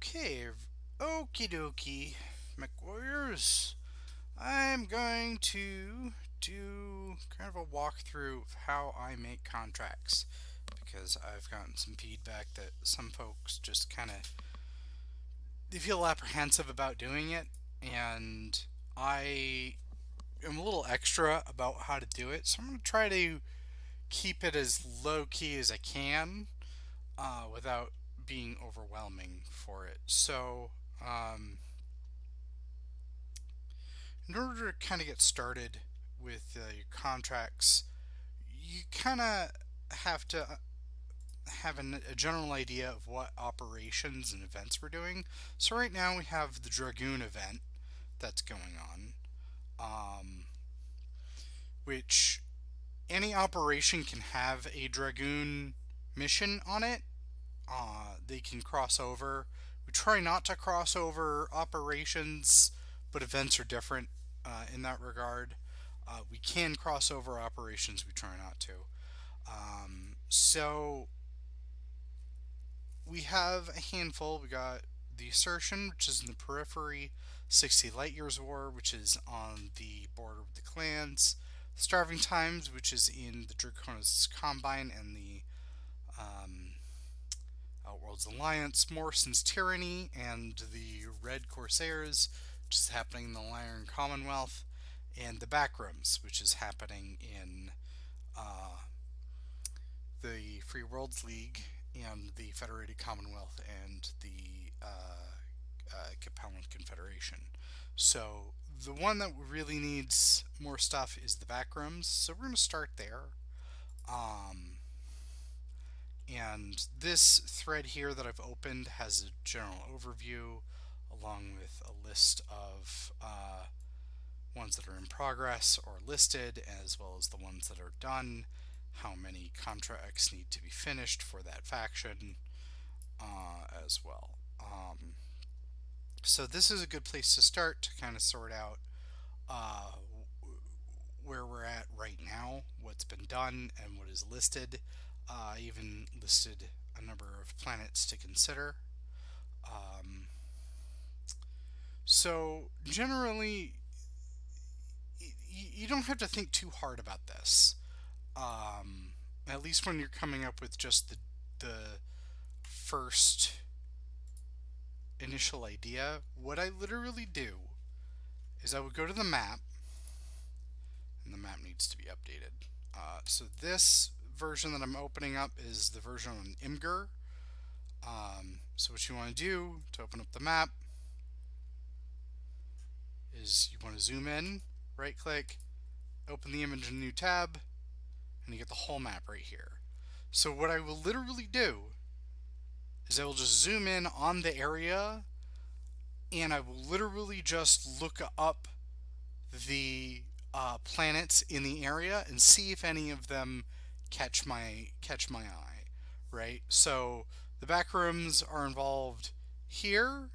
Okay, okie dokie, MechWarriors. I'm going to do kind of a walkthrough of how I make contracts because I've gotten some feedback that some folks just kind of they feel apprehensive about doing it, and I am a little extra about how to do it. So I'm going to try to keep it as low key as I can without being overwhelming for it. In order to kind of get started with your contracts, you kind of have to have a general idea of what operations and events we're doing. So right now we have the Dragoon event that's going on, um, which any operation can have a Dragoon mission on it. They can cross over. We try not to cross over operations, but events are different in that regard. We can cross over operations. We try not to. So we have a handful. We got the Assertion, which is in the periphery. 60 Light Years War, which is on the border with the clans. Starving Times, which is in the Draconis Combine and the um, Outworld's Alliance, Morrison's Tyranny, and the Red Corsairs, which is happening in the Iron Commonwealth, and the Backrooms, which is happening in uh, the Free Worlds League and the Federated Commonwealth and the Capellan Confederation. So the one that really needs more stuff is the Backrooms, so we're going to start there. Um, And this thread here that I've opened has a general overview along with a list of ones that are in progress or listed, as well as the ones that are done, how many contracts need to be finished for that faction as well. So this is a good place to start to kind of sort out uh, where we're at right now, what's been done, and what is listed. I even listed a number of planets to consider. Um, so, generally, you don't have to think too hard about this. At least when you're coming up with just the first initial idea. What I literally do is I would go to the map, and the map needs to be updated. So this version that I'm opening up is the version on Imgur. So what you want to do to open up the map is you want to zoom in, right click, open the image in a new tab, and you get the whole map right here. So what I will literally do is I will just zoom in on the area, and I will literally just look up the planets in the area and see if any of them catch my eye, right? So the backrooms are involved here,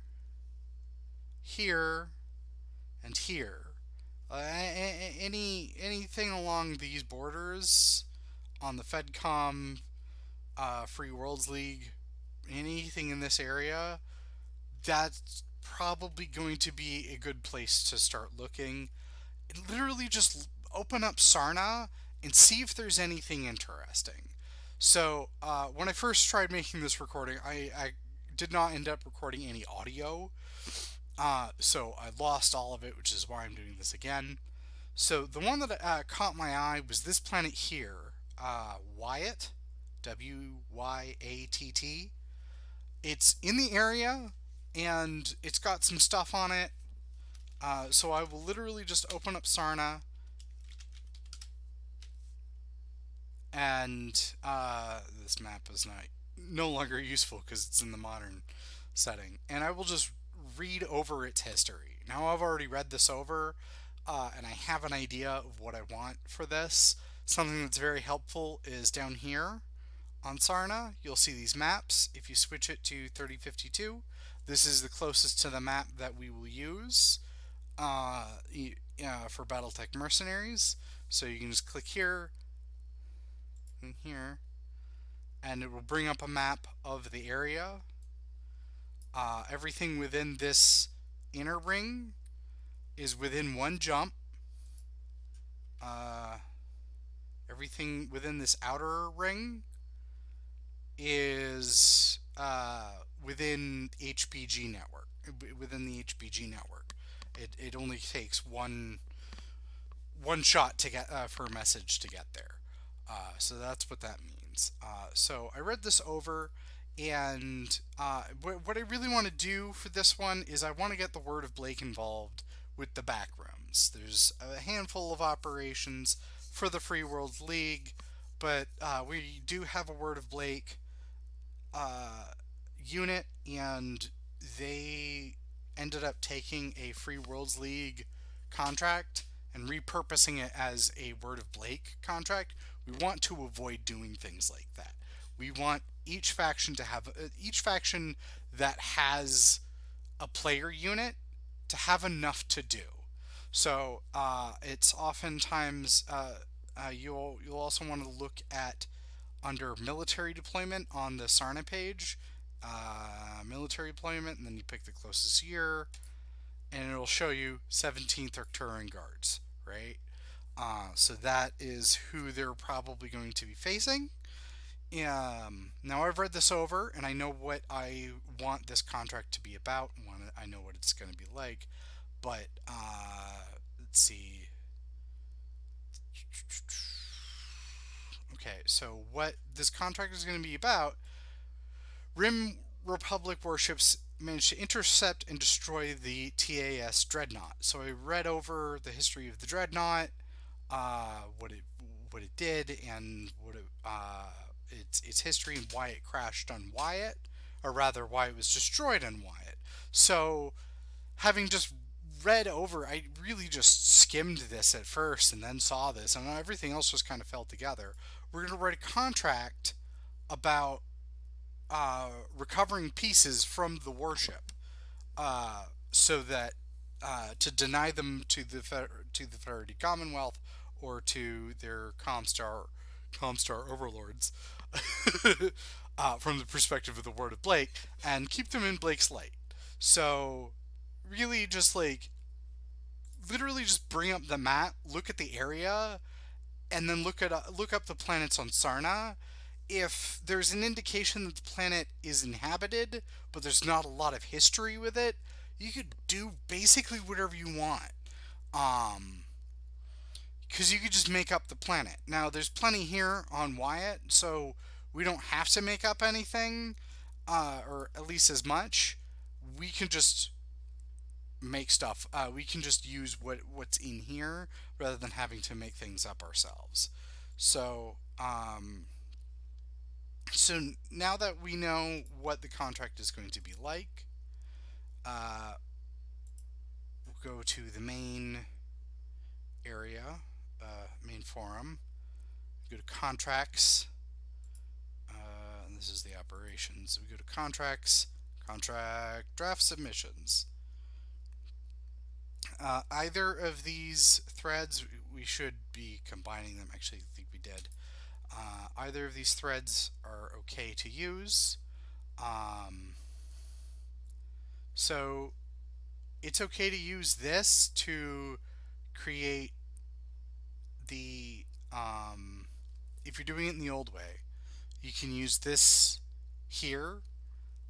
here, and here. Anything along these borders on the FedCom, Free Worlds League, anything in this area, that's probably going to be a good place to start looking. Literally just open up Sarna and see if there's anything interesting. So when I first tried making this recording, I did not end up recording any audio. So I lost all of it, which is why I'm doing this again. So the one that caught my eye was this planet here, Wyatt, Wyatt. It's in the area, and it's got some stuff on it. So I will literally just open up Sarna, and this map is no longer useful because it's in the modern setting, and I will just read over its history. Now I've already read this over, and I have an idea of what I want for this. Something that's very helpful is down here on Sarna, you'll see these maps. If you switch it to 3052, this is the closest to the map that we will use for Battletech Mercenaries. So you can just click here and here, and it will bring up a map of the area. Everything within this inner ring is within one jump. Uh, Everything within this outer ring is within HBG network. Within the HBG network, it only takes one shot to get for a message to get there. So that's what that means. So I read this over, and what I really want to do for this one is I want to get the Word of Blake involved with the back rooms. There's a handful of operations for the Free World League, but we do have a Word of Blake uh, unit, and they ended up taking a Free Worlds League contract and repurposing it as a Word of Blake contract. We want to avoid doing things like that. We want each faction that has a player unit to have enough to do. So it's oftentimes you'll also want to look at under military deployment on the Sarna page, military deployment, and then you pick the closest year, and it'll show you 17th Arcturian Guards, right? So that is who they're probably going to be facing. Now I've read this over, and I know what I want this contract to be about. I know what it's going to be like, but let's see. Okay, so what this contract is going to be about, Rim Republic warships managed to intercept and destroy the TAS Dreadnought. So I read over the history of the Dreadnought, what it did, and its history and why it crashed on Wyatt, or rather why it was destroyed on Wyatt. So having just read over, I really just skimmed this at first and then saw this, and everything else just kind of fell together. We're going to write a contract about recovering pieces from the warship, so that to deny them to the Federated Commonwealth or to their Comstar overlords, from the perspective of the Word of Blake, and keep them in Blake's light. So really, just like literally, just bring up the map, look at the area, and then look up the planets on Sarna. If there's an indication that the planet is inhabited, but there's not a lot of history with it, you could do basically whatever you want. Um, because you could just make up the planet. Now, there's plenty here on Wyatt, so we don't have to make up anything, or at least as much. We can just make stuff. We can just use what's in here rather than having to make things up ourselves. So, so now that we know what the contract is going to be like, we'll go to the main area, main forum. Go to contracts. And this is the operations. We go to contracts, contract draft submissions. Either of these threads, we should be combining them. Actually, I think we did. Either of these threads are okay to use. So it's okay to use this to create the, if you're doing it in the old way, you can use this here,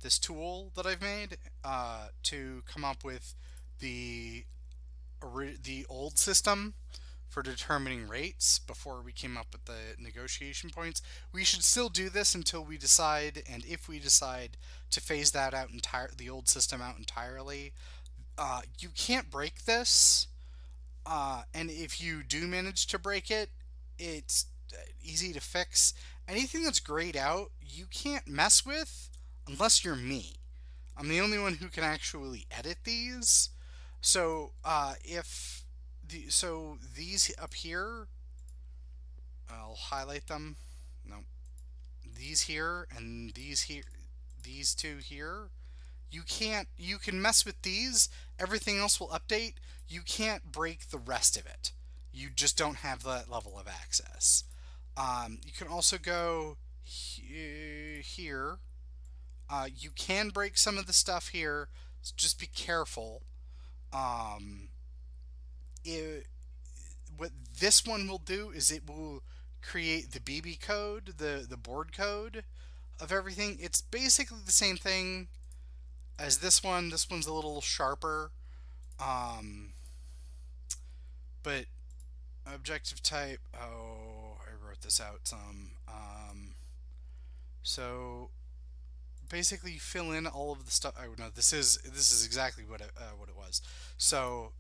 this tool that I've made, to come up with the old system for determining rates before we came up with the negotiation points. We should still do this until we decide, and if we decide to phase that out the old system out entirely. You can't break this, and if you do manage to break it, it's easy to fix. Anything that's grayed out, you can't mess with unless you're me. I'm the only one who can actually edit these. So so these up here, I'll highlight them. No, these here and these here, these two here. You can mess with these. Everything else will update. You can't break the rest of it. You just don't have that level of access. You can also go here. You can break some of the stuff here, so just be careful. Um, it, what this one will do is it will create the BB code, the board code of everything. It's basically the same thing as this one. This one's a little sharper, um, but objective type. Oh, I wrote this out some. So basically, you fill in all of the stuff. Oh no, this is exactly what it was. So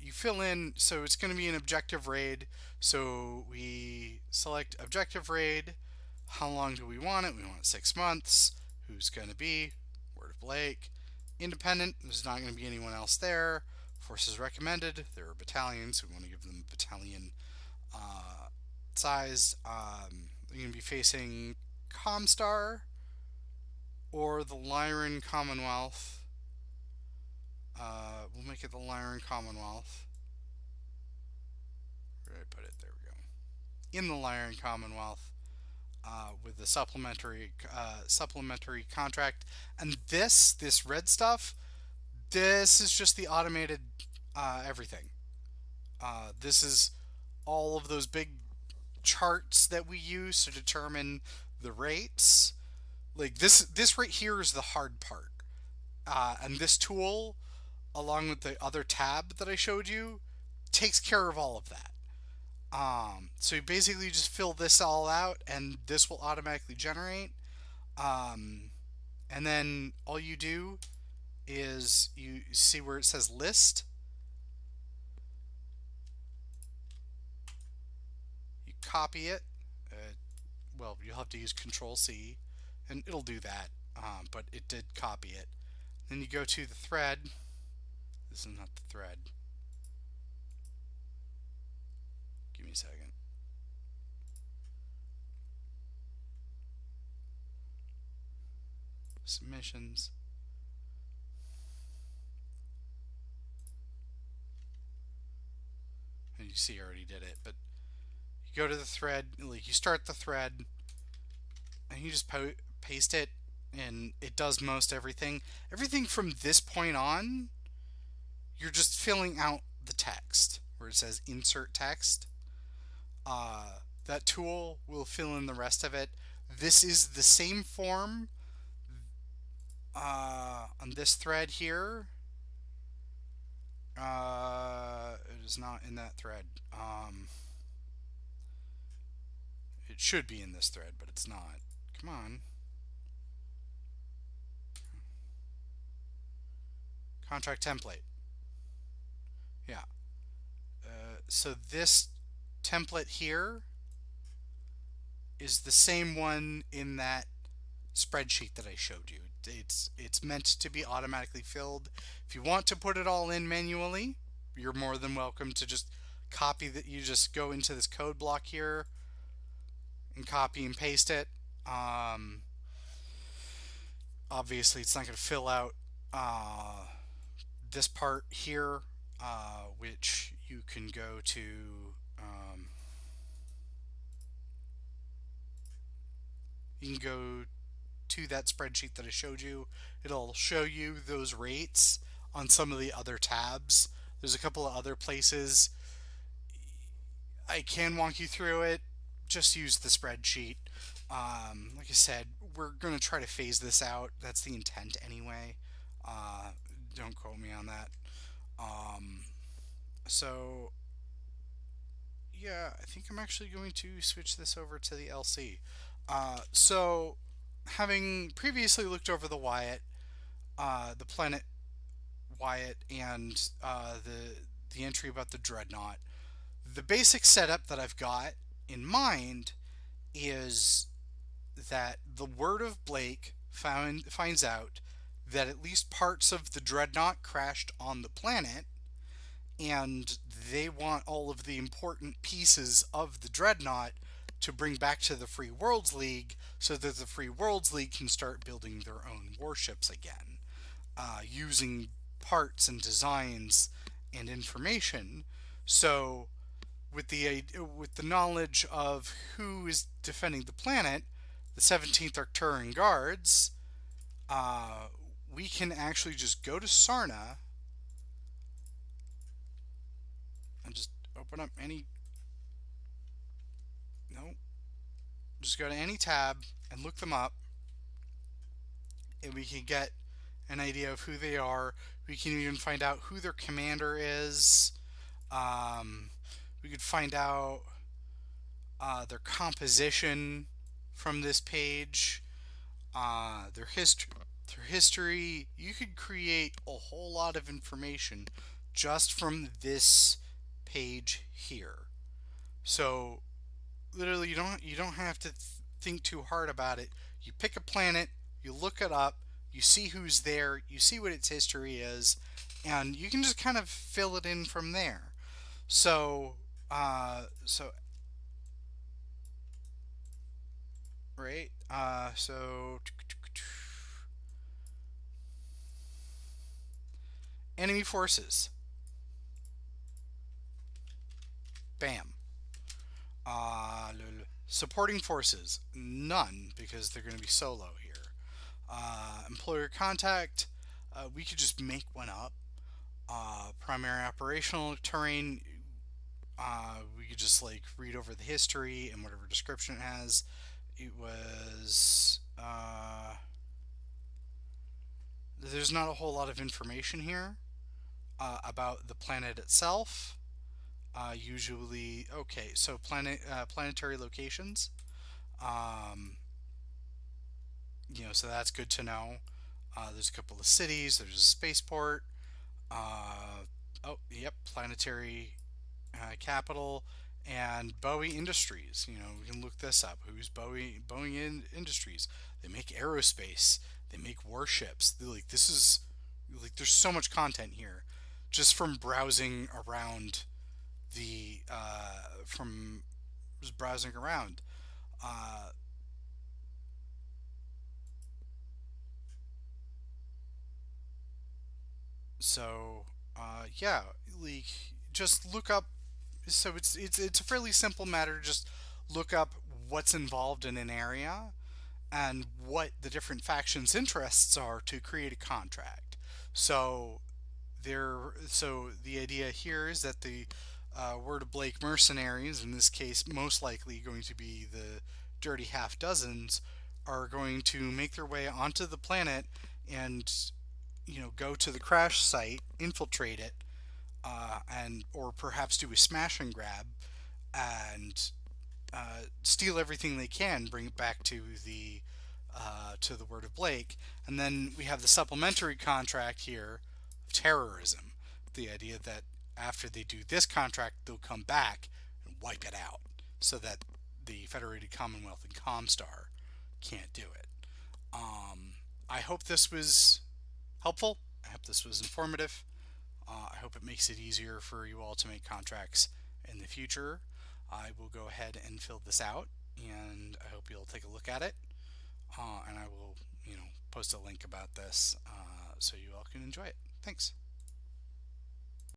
you fill in. So it's going to be an objective raid. So we select objective raid. How long do we want it? We want it 6 months. Who's going to be? Word of Blake. Independent. There's not going to be anyone else there. Forces recommended. There are battalions. We want to give them battalion uh, size. They're going to be facing Comstar or the Lyran Commonwealth. We'll make it the Lyran Commonwealth. Where did I put it? There we go. In the Lyran Commonwealth, with the supplementary contract, and this red stuff. This is just the automated everything. This is all of those big charts that we use to determine the rates. Like this right here is the hard part, and this tool, along with the other tab that I showed you, takes care of all of that. So you basically just fill this all out, and this will automatically generate. Um, and then all you do is you see where it says list. You copy it. Well, you'll have to use Control C, and it'll do that. But it did copy it. Then you go to the thread. This is not the thread. Give me a second. Submissions. And you see I already did it, but you go to the thread, like you start the thread, and you just paste it, and it does most everything. Everything from this point on, you're just filling out the text where it says insert text. That tool will fill in the rest of it. This is the same form on this thread here. It is not in that thread. It should be in this thread, but it's not. Come on. Contract template. Yeah. So this template here is the same one in that spreadsheet that I showed you. It's meant to be automatically filled. If you want to put it all in manually, you're more than welcome to just copy that. You just go into this code block here and copy and paste it. Obviously, it's not going to fill out this part here, which you can go to. You can go to that spreadsheet that I showed you. It'll show you those rates on some of the other tabs. There's a couple of other places I can walk you through it. Just use the spreadsheet. Like I said, we're going to try to phase this out. That's the intent anyway. Don't quote me on that. So, yeah, I think I'm actually going to switch this over to the LC. So, having previously looked over the planet Wyatt, and the entry about the dreadnought, the basic setup that I've got in mind is that the word of Blake finds out that at least parts of the dreadnought crashed on the planet, and they want all of the important pieces of the dreadnought to bring back to the Free Worlds League so that the Free Worlds League can start building their own warships again, using parts and designs and information. So, with the knowledge of who is defending the planet, the 17th Arcturian Guards, uh, we can actually just go to Sarna and just open up any. No, just go to any tab and look them up, and we can get an idea of who they are. We can even find out who their commander is. Um, we could find out their composition from this page, their history. Their history. You could create a whole lot of information just from this page here. So literally, you don't have to think too hard about it. You pick a planet, you look it up, you see who's there, you see what its history is, and you can just kind of fill it in from there. So, so right, so enemy forces, bam. Supporting forces, none because they're going to be solo here. Employer contact, we could just make one up. Primary operational terrain, we could just like read over the history and whatever description it has. It was there's not a whole lot of information here about the planet itself. Usually, okay, so planetary locations. Um, so that's good to know. There's a couple of cities. There's a spaceport. Oh, yep, planetary capital and Bowie Industries. We can look this up. Who's Boeing Industries? They make aerospace. They make warships. Like this is like there's so much content here, just from browsing around the from just browsing around. Uh, so yeah, like just look up. So it's a fairly simple matter. Just look up what's involved in an area and what the different factions' interests are to create a contract. So so the idea here is that the Word of Blake mercenaries, in this case, most likely going to be the dirty half dozens, are going to make their way onto the planet and go to the crash site, infiltrate it, and or perhaps do a smash and grab and steal everything they can, bring it back to the Word of Blake, and then we have the supplementary contract here of terrorism. The idea that after they do this contract, they'll come back and wipe it out, so that the Federated Commonwealth and Comstar can't do it. I hope this was helpful. I hope this was informative. I hope it makes it easier for you all to make contracts in the future. I will go ahead and fill this out, and I hope you'll take a look at it. And I will, post a link about this so you all can enjoy it. Thanks.